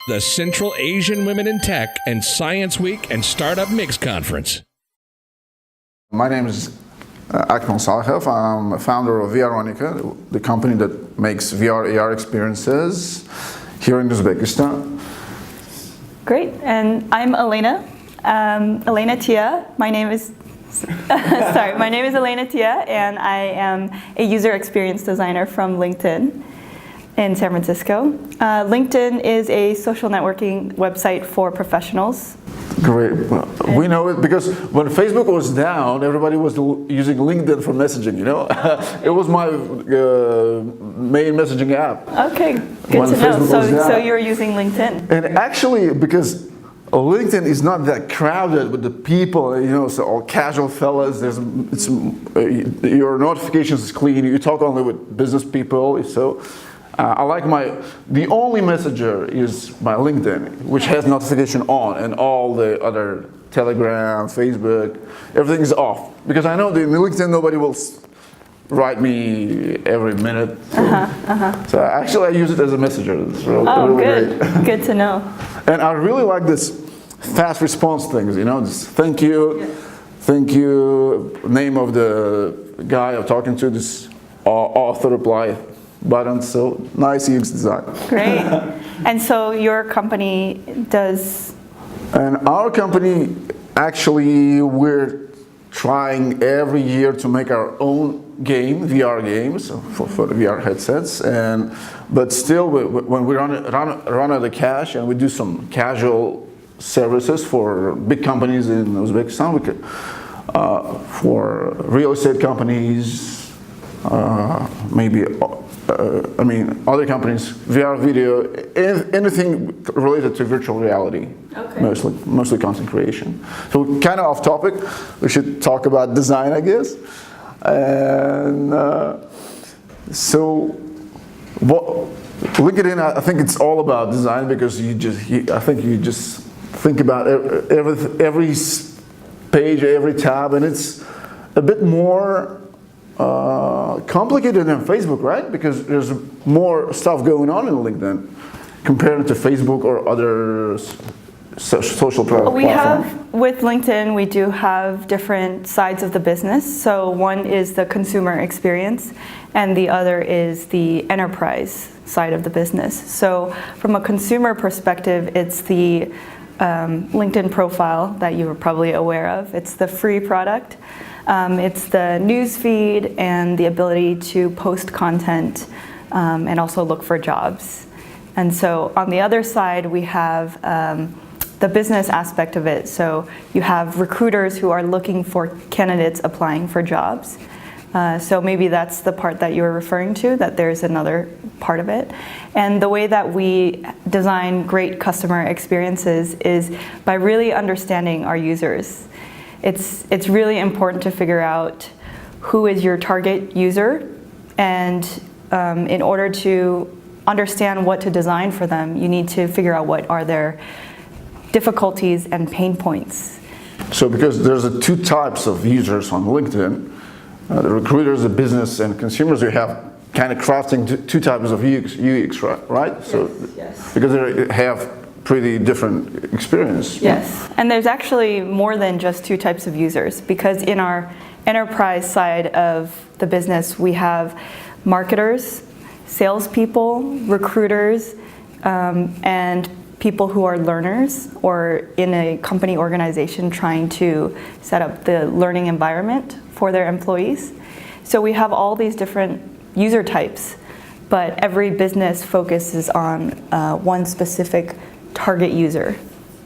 the Central Asian Women in Tech and Science Week and Startup Mix Conference. My name is Akmal Salihov. I'm a founder of VRonica, the company that makes VR AR experiences here in Uzbekistan. Great, and I'm Elaina. Elaina Tia. My name is Elaina Tia, and I am a user experience designer from LinkedIn in San Francisco. LinkedIn is a social networking website for professionals. Great. Well, we know it because when Facebook was down, everybody was using LinkedIn for messaging, you know? It was my main messaging app. Okay, good to know. So you're using LinkedIn. And actually, because LinkedIn is not that crowded with the people, you know, so all casual fellas, your notifications is clean, you talk only with business people, so I like the only messenger is my LinkedIn, which has notification on, and all the other Telegram, Facebook, everything is off. Because I know that in LinkedIn nobody will write me every minute. So actually I use it as a messenger. It's really good. Great. Good to know. And I really like this fast response things, you know, just thank you, name of the guy I'm talking to, this author reply button, so nice UX design. Great. And so your company does? And our company, actually, we're trying every year to make our own game, VR games for the VR headsets, but still when we run out of cash and we do some casual services for big companies in Uzbekistan, for real estate companies, maybe other companies, VR video, anything related to virtual reality, mostly content creation. So kind of off topic, we should talk about design, I guess. And so LinkedIn, I think it's all about design because you just think about every page, every tab, and it's a bit more complicated than Facebook, right? Because there's more stuff going on in LinkedIn compared to Facebook or other social platforms. With LinkedIn, we do have different sides of the business. So one is the consumer experience, and the other is the enterprise side of the business. So from a consumer perspective, it's the LinkedIn profile that you were probably aware of. It's the free product. It's the news feed and the ability to post content and also look for jobs. And so on the other side, we have the business aspect of it. So you have recruiters who are looking for candidates applying for jobs. So maybe that's the part that you're referring to, that there's another part of it. And the way that we design great customer experiences is by really understanding our users. It's really important to figure out who is your target user, and in order to understand what to design for them, you need to figure out what are their difficulties and pain points. So because there's two types of users on LinkedIn, the recruiters, the business, and consumers, you have kind of crafting two types of UX, right? So yes. Because they have pretty different experience. Yes, and there's actually more than just two types of users, because in our enterprise side of the business, we have marketers, salespeople, recruiters, and people who are learners or in a company organization trying to set up the learning environment for their employees. So we have all these different user types, but every business focuses on one specific target user.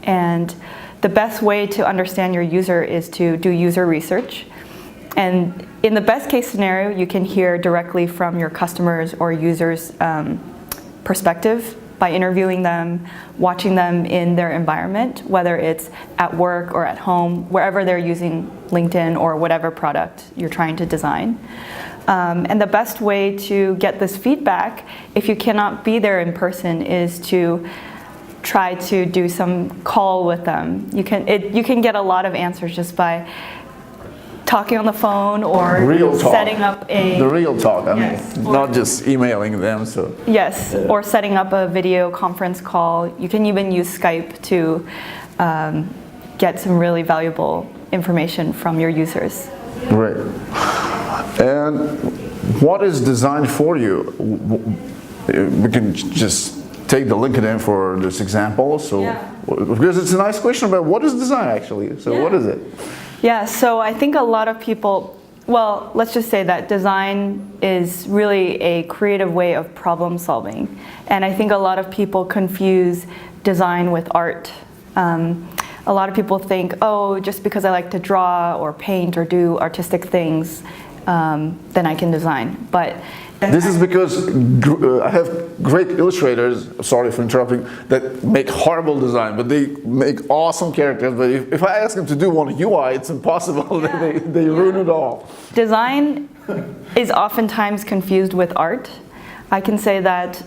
And the best way to understand your user is to do user research. And in the best case scenario, you can hear directly from your customers or users' perspective by interviewing them, watching them in their environment, whether it's at work or at home, wherever they're using LinkedIn or whatever product you're trying to design. And the best way to get this feedback, if you cannot be there in person, is to try to do some call with them. You can get a lot of answers just by talking on the phone or Real talk. setting up The real talk, I Yes. mean, not just emailing them. So yes, or setting up a video conference call. You can even use Skype to get some really valuable information from your users. Great. And what is designed for you? We can just take the LinkedIn for this example. So, because it's a nice question about what is design actually. So, what is it? Yeah, so I think a lot of people, well, let's just say that design is really a creative way of problem solving. And I think a lot of people confuse design with art. A lot of people think, oh, just because I like to draw or paint or do artistic things, then I can design. But this is because I have great illustrators, sorry for interrupting, that make horrible design, but they make awesome characters. But if I ask them to do one UI, it's impossible. Yeah. they ruin it all. Design is oftentimes confused with art. I can say that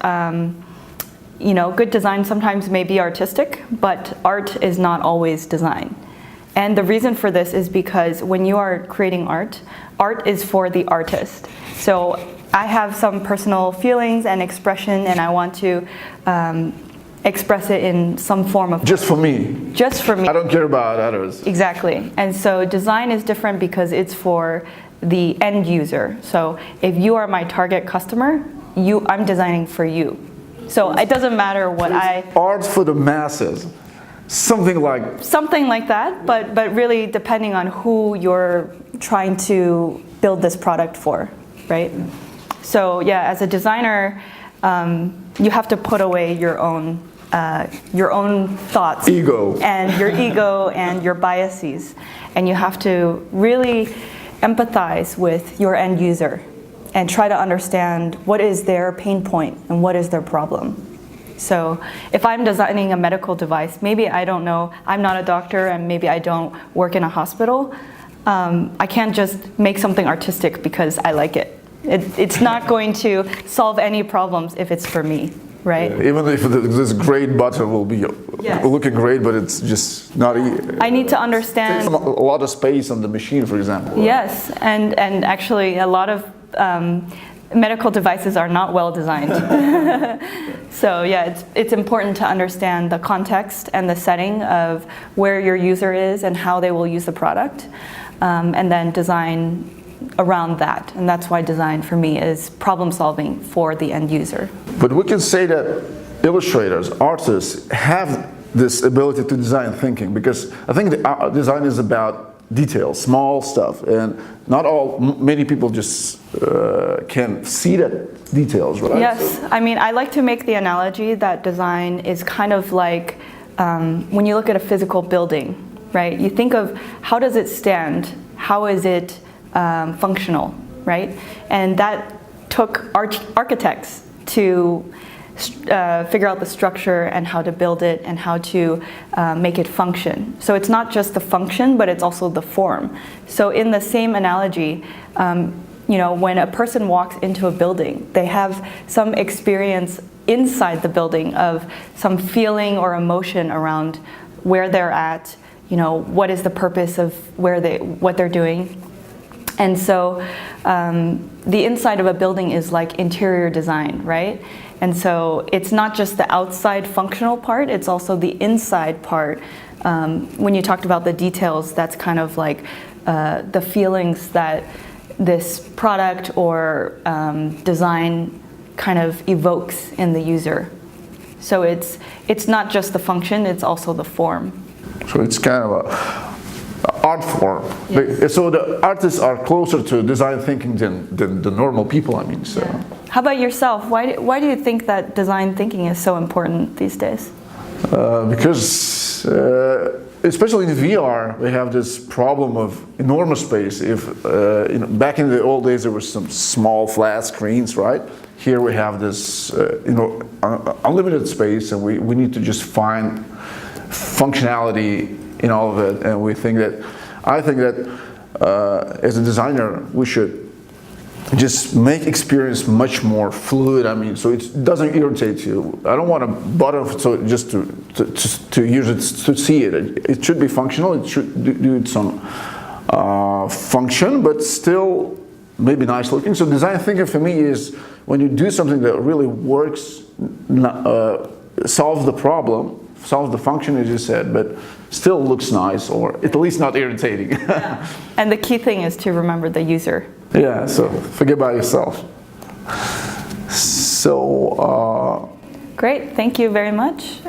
good design sometimes may be artistic, but art is not always design. And the reason for this is because when you are creating art, art is for the artist. So I have some personal feelings and expression, and I want to express it in some form of... Just for me. Just for me. I don't care about others. Exactly. And so design is different because it's for the end user. So if you are my target customer, I'm designing for you. So it doesn't matter what Art for the masses. Something like that, but really depending on who you're trying to build this product for, right? So yeah, as a designer, you have to put away your own thoughts, ego, and your ego and your biases, and you have to really empathize with your end user and try to understand what is their pain point and what is their problem. So if I'm designing a medical device, maybe I don't know, I'm not a doctor and maybe I don't work in a hospital, I can't just make something artistic because I like it. It's not going to solve any problems if it's for me, right? Yeah, even if this great button will be looking great, but it's just not I need to understand... Takes a lot of space on the machine, for example. Right? Yes, and actually a lot of medical devices are not well designed. So yeah, it's important to understand the context and the setting of where your user is and how they will use the product, and then design around that. And that's why design for me is problem solving for the end user. But we can say that illustrators, artists have this ability to design thinking, because I think the design is about details, small stuff, and many people just can see that details, right? Yes, I mean, I like to make the analogy that design is kind of like when you look at a physical building, right? You think of how does it stand? How is it functional, right? And that took architects to figure out the structure and how to build it and how to make it function. So it's not just the function, but it's also the form. So in the same analogy, when a person walks into a building, they have some experience inside the building of some feeling or emotion around where they're at, what is the purpose of what they're doing. And so the inside of a building is like interior design, right? And so it's not just the outside functional part, it's also the inside part. When you talked about the details, that's kind of like the feelings that this product or design kind of evokes in the user. So it's not just the function, it's also the form. So it's kind of a art form. Yes. So the artists are closer to design thinking than the normal people, I mean. So. Yeah. How about yourself? Why do you think that design thinking is so important these days? Because especially in VR, we have this problem of enormous space. If back in the old days there were some small flat screens, right? Here we have this unlimited space, and we need to just find functionality in all of it. And I think that as a designer, we should just make experience much more fluid. I mean, so it doesn't irritate you. I don't want a button so just to use it to see it. It should be functional. It should do some function, but still maybe nice looking. So design thinking for me is when you do something that really works, solves the problem, solves the function as you said, but still looks nice, or at least not irritating. Yeah. And the key thing is to remember the user. Yeah, so forget about yourself. So, great, thank you very much.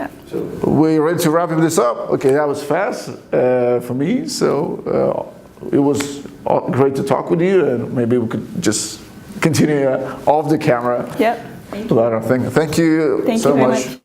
we're ready to wrap this up. Okay, that was fast for me. So it was great to talk with you, and maybe we could just continue off the camera. Yep. Thank you. Thank you Thank so you very much. much.